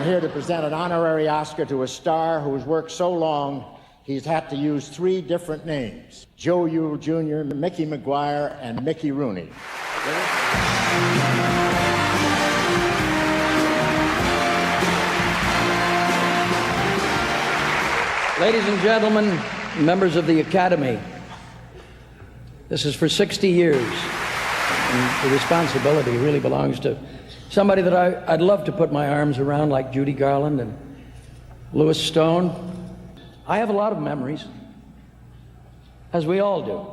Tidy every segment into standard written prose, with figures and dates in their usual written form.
here to present an honorary Oscar to a star who's worked so long he's had to use 3 different names: Joe Yule Jr., Mickey McGuire, and Mickey Rooney. Ladies and gentlemen, members of the Academy, this is for 60 years, and the responsibility really belongs to somebody that I'd love to put my arms around, like Judy Garland and Louis Stone. I have a lot of memories, as we all do.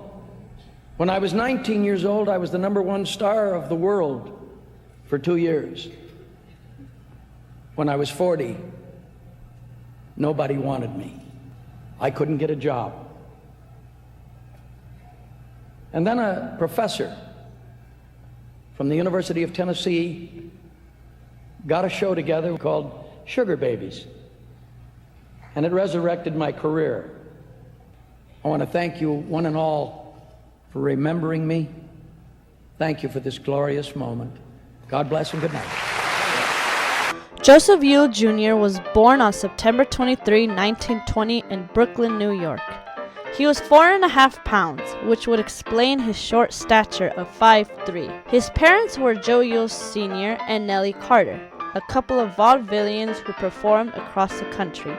When I was 19 years old, I was the #1 star of the world for 2 years. When I was 40, nobody wanted me. I couldn't get a job. And then a professor from the University of Tennessee got a show together called Sugar Babies, and it resurrected my career. I want to thank you, one and all, for remembering me. Thank you for this glorious moment. God bless and good night. Joseph Yule Jr. was born on September 23, 1920 in Brooklyn, New York. He was 4.5 pounds, which would explain his short stature of 5'3". His parents were Joe Yule Sr. and Nellie Carter, a couple of vaudevillians who performed across the country,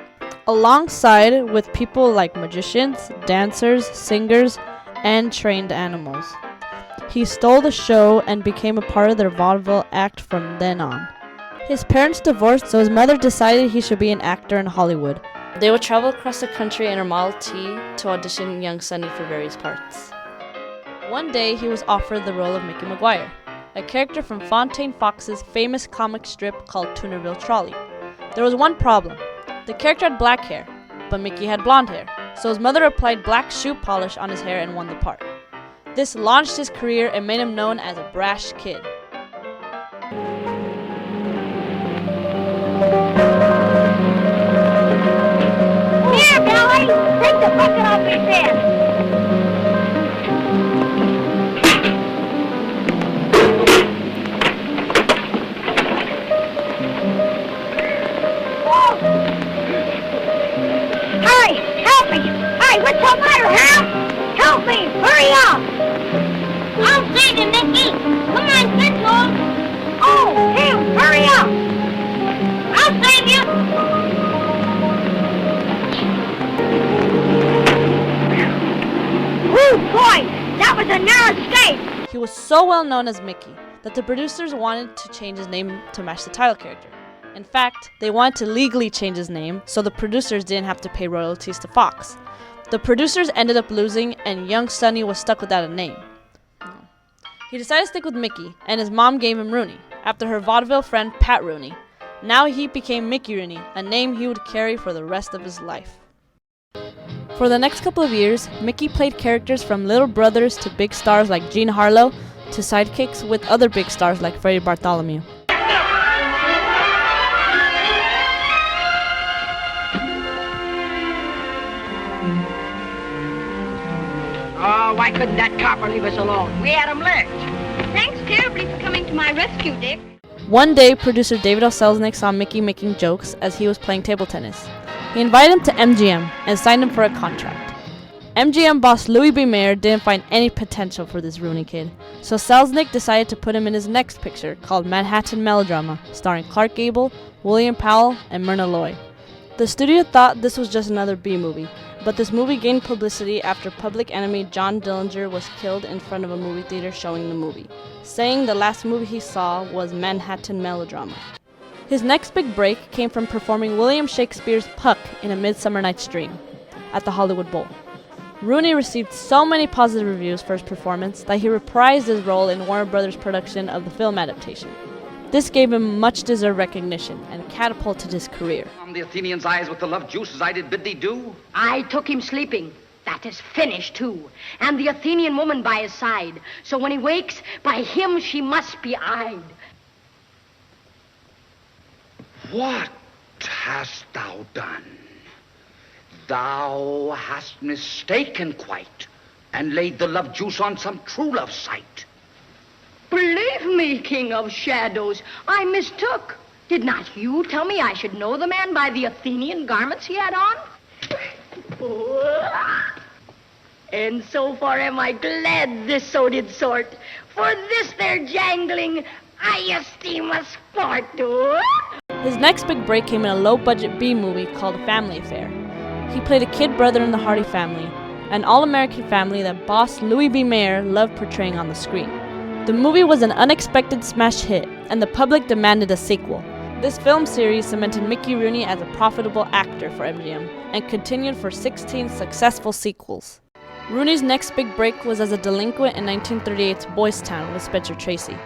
alongside with people like magicians, dancers, singers, and trained animals. He stole the show and became a part of their vaudeville act from then on. His parents divorced, so his mother decided he should be an actor in Hollywood. They would travel across the country in her Model T to audition young Sonny for various parts. One day, he was offered the role of Mickey McGuire, a character from Fontaine Fox's famous comic strip called Toonerville Trolley. There was one problem. The character had black hair, but Mickey had blonde hair, so his mother applied black shoe polish on his hair and won the part. This launched his career and made him known as a brash kid. Here, Billy! Take the bucket off his head! Whoa! Hurry! Help me! Hey, what's the matter, huh? Help me! Hurry up! I'll save you, Mickey! Come on, Pitbull! Oh, him! Hurry up! I'll save you! Woo, boy! That was a narrow escape! He was so well known as Mickey that the producers wanted to change his name to match the title character. In fact, they wanted to legally change his name so the producers didn't have to pay royalties to Fox. The producers ended up losing, and young Sonny was stuck without a name. He decided to stick with Mickey, and his mom gave him Rooney, after her vaudeville friend Pat Rooney. Now he became Mickey Rooney, a name he would carry for the rest of his life. For the next couple of years, Mickey played characters from little brothers to big stars like Jean Harlow, to sidekicks with other big stars like Freddie Bartholomew. Oh, why couldn't that copper leave us alone? We had him licked. Thanks terribly for coming to my rescue, Dick. One day, producer David Selznick saw Mickey making jokes as he was playing table tennis. He invited him to MGM and signed him for a contract. MGM boss Louis B. Mayer didn't find any potential for this Rooney kid, so Selznick decided to put him in his next picture called Manhattan Melodrama, starring Clark Gable, William Powell, and Myrna Loy. The studio thought this was just another B-movie, but this movie gained publicity after public enemy John Dillinger was killed in front of a movie theater showing the movie, saying the last movie he saw was Manhattan Melodrama. His next big break came from performing William Shakespeare's Puck in A Midsummer Night's Dream at the Hollywood Bowl. Rooney received so many positive reviews for his performance that he reprised his role in Warner Brothers' production of the film adaptation. This gave him much-deserved recognition and catapulted his career. From the Athenian's eyes with the love juice as I did bid thee do. I took him sleeping. That is finished, too. And the Athenian woman by his side. So when he wakes, by him she must be eyed. What hast thou done? Thou hast mistaken quite, and laid the love juice on some true love sight. Believe me, King of Shadows, I mistook. Did not you tell me I should know the man by the Athenian garments he had on? And so far am I glad this so did sort. For this there jangling I esteem a sport. His next big break came in a low-budget B-movie called Family Affair. He played a kid brother in the Hardy family, an all-American family that boss Louis B. Mayer loved portraying on the screen. The movie was an unexpected smash hit, and the public demanded a sequel. This film series cemented Mickey Rooney as a profitable actor for MGM, and continued for 16 successful sequels. Rooney's next big break was as a delinquent in 1938's Boys Town with Spencer Tracy.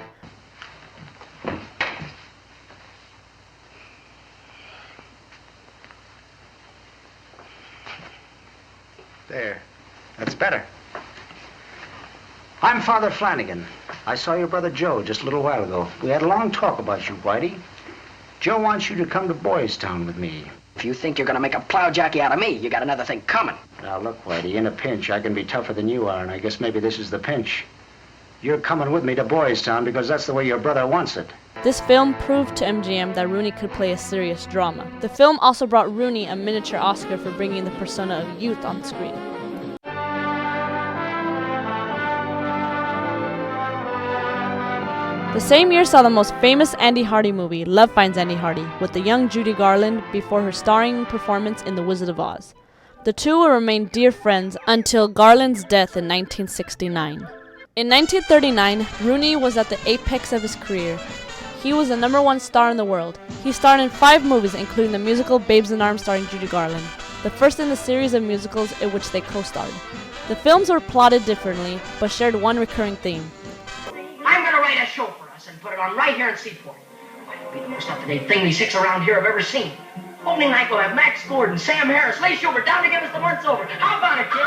There. That's better. I'm Father Flanagan. I saw your brother Joe just a little while ago. We had a long talk about you, Whitey. Joe wants you to come to Boys Town with me. If you think you're gonna make a plowjacky out of me, you got another thing coming. Now, look, Whitey, in a pinch, I can be tougher than you are, and I guess maybe this is the pinch. You're coming with me to Boys Town because that's the way your brother wants it. This film proved to MGM that Rooney could play a serious drama. The film also brought Rooney a miniature Oscar for bringing the persona of youth on screen. The same year saw the most famous Andy Hardy movie, Love Finds Andy Hardy, with the young Judy Garland before her starring performance in The Wizard of Oz. The two would remain dear friends until Garland's death in 1969. In 1939, Rooney was at the apex of his career. He was the #1 star in the world. He starred in 5 movies, including the musical Babes in Arms starring Judy Garland, the first in the series of musicals in which they co-starred. The films were plotted differently, but shared one recurring theme. I'm gonna write a show for us and put it on right here in Seaport. It'll be the most up-to-date thing these 6 around here have ever seen. Opening night we'll have Max Gordon, Sam Harris, Leigh Schubert down to give us the once-over. How about it, kid?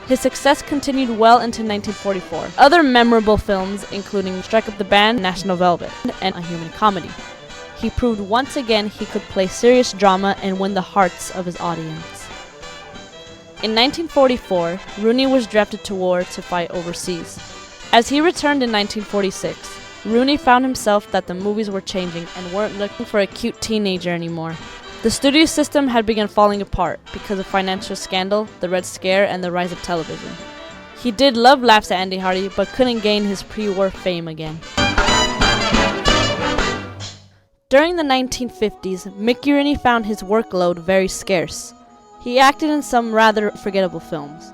His success continued well into 1944. Other memorable films including Strike Up the Band, National Velvet, and A Human Comedy. He proved once again he could play serious drama and win the hearts of his audience. In 1944, Rooney was drafted to war to fight overseas. As he returned in 1946, Rooney found himself that the movies were changing and weren't looking for a cute teenager anymore. The studio system had begun falling apart because of financial scandal, the Red Scare, and the rise of television. He did love laughs at Andy Hardy, but couldn't gain his pre-war fame again. During the 1950s, Mickey Rooney found his workload very scarce. He acted in some rather forgettable films.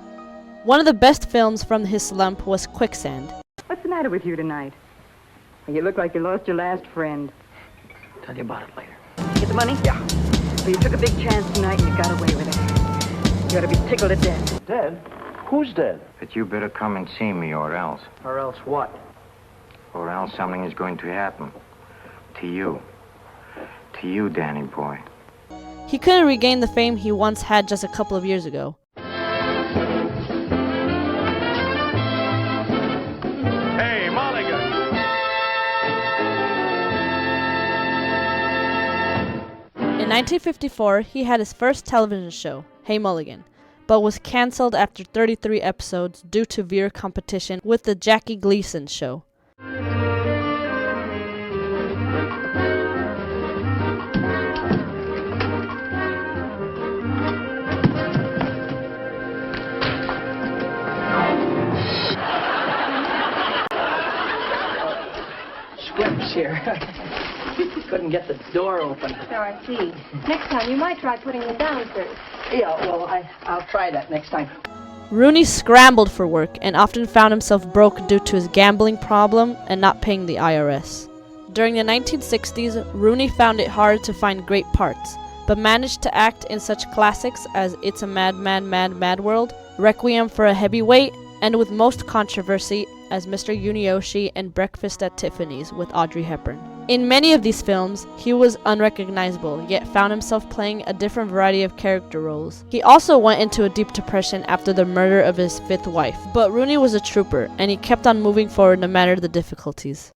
One of the best films from his slump was Quicksand. What's the matter with you tonight? You look like you lost your last friend. Tell you about it later. Get the money? Yeah. Well, you took a big chance tonight and you got away with it. You ought to be tickled to death. Dead? Who's dead? But you better come and see me, or else. Or else what? Or else something is going to happen. To you. To you, Danny boy. He couldn't regain the fame he once had just a couple of years ago. Hey, Mulligan! In 1954, he had his first television show, Hey Mulligan, but was cancelled after 33 episodes due to severe competition with the Jackie Gleason Show. Squibs here. Couldn't get the door open. So I see. Next time you might try putting them down first. Yeah, well, I'll try that next time. Rooney scrambled for work and often found himself broke due to his gambling problem and not paying the IRS. During the 1960s, Rooney found it hard to find great parts, but managed to act in such classics as It's a Mad, Mad, Mad, Mad World, Requiem for a Heavyweight, and with most controversy as Mr. Yunioshi and Breakfast at Tiffany's with Audrey Hepburn. In many of these films, he was unrecognizable, yet found himself playing a different variety of character roles. He also went into a deep depression after the murder of his 5th wife, but Rooney was a trooper, and he kept on moving forward no matter the difficulties.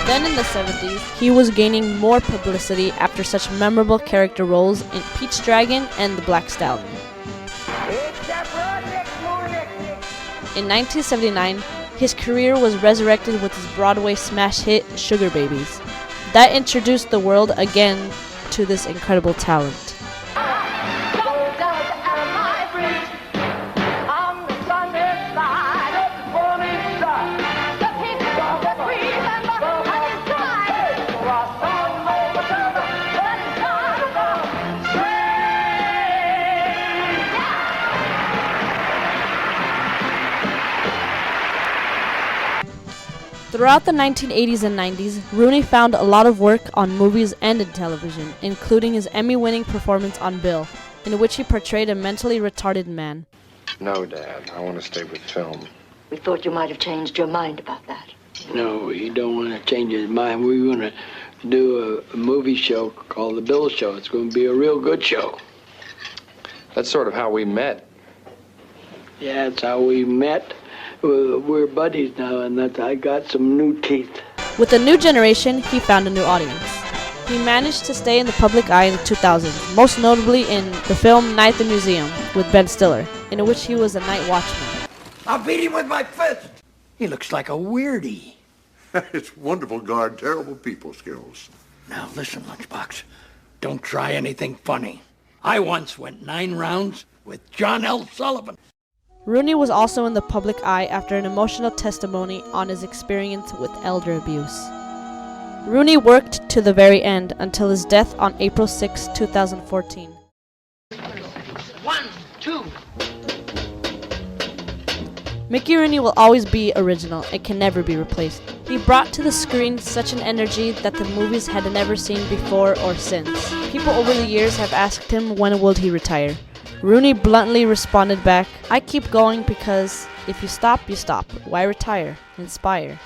Then in the 70s, he was gaining more publicity after such memorable character roles in Pete's Dragon and The Black Stallion. In 1979, his career was resurrected with his Broadway smash hit, Sugar Babies. that introduced the world again to this incredible talent. Throughout the 1980s and 90s, Rooney found a lot of work on movies and in television, including his Emmy-winning performance on Bill, in which he portrayed a mentally retarded man. No, Dad. I want to stay with film. We thought you might have changed your mind about that. No, he don't want to change his mind. We want to do a movie show called The Bill Show. It's going to be a real good show. That's sort of how we met. Yeah, that's how we met. We're buddies now, and I got some new teeth. With the new generation, he found a new audience. He managed to stay in the public eye in the 2000s, most notably in the film Night at the Museum with Ben Stiller, in which he was a night watchman. I'll beat him with my fist. He looks like a weirdie. It's wonderful guard, terrible people skills. Now listen, Lunchbox. Don't try anything funny. I once went 9 rounds with John L. Sullivan. Rooney was also in the public eye after an emotional testimony on his experience with elder abuse. Rooney worked to the very end until his death on April 6, 2014. 1, 2. Mickey Rooney will always be original and can never be replaced. He brought to the screen such an energy that the movies had never seen before or since. People over the years have asked him when will he retire. Rooney bluntly responded back, "I keep going because if you stop, you stop. Why retire? Inspire."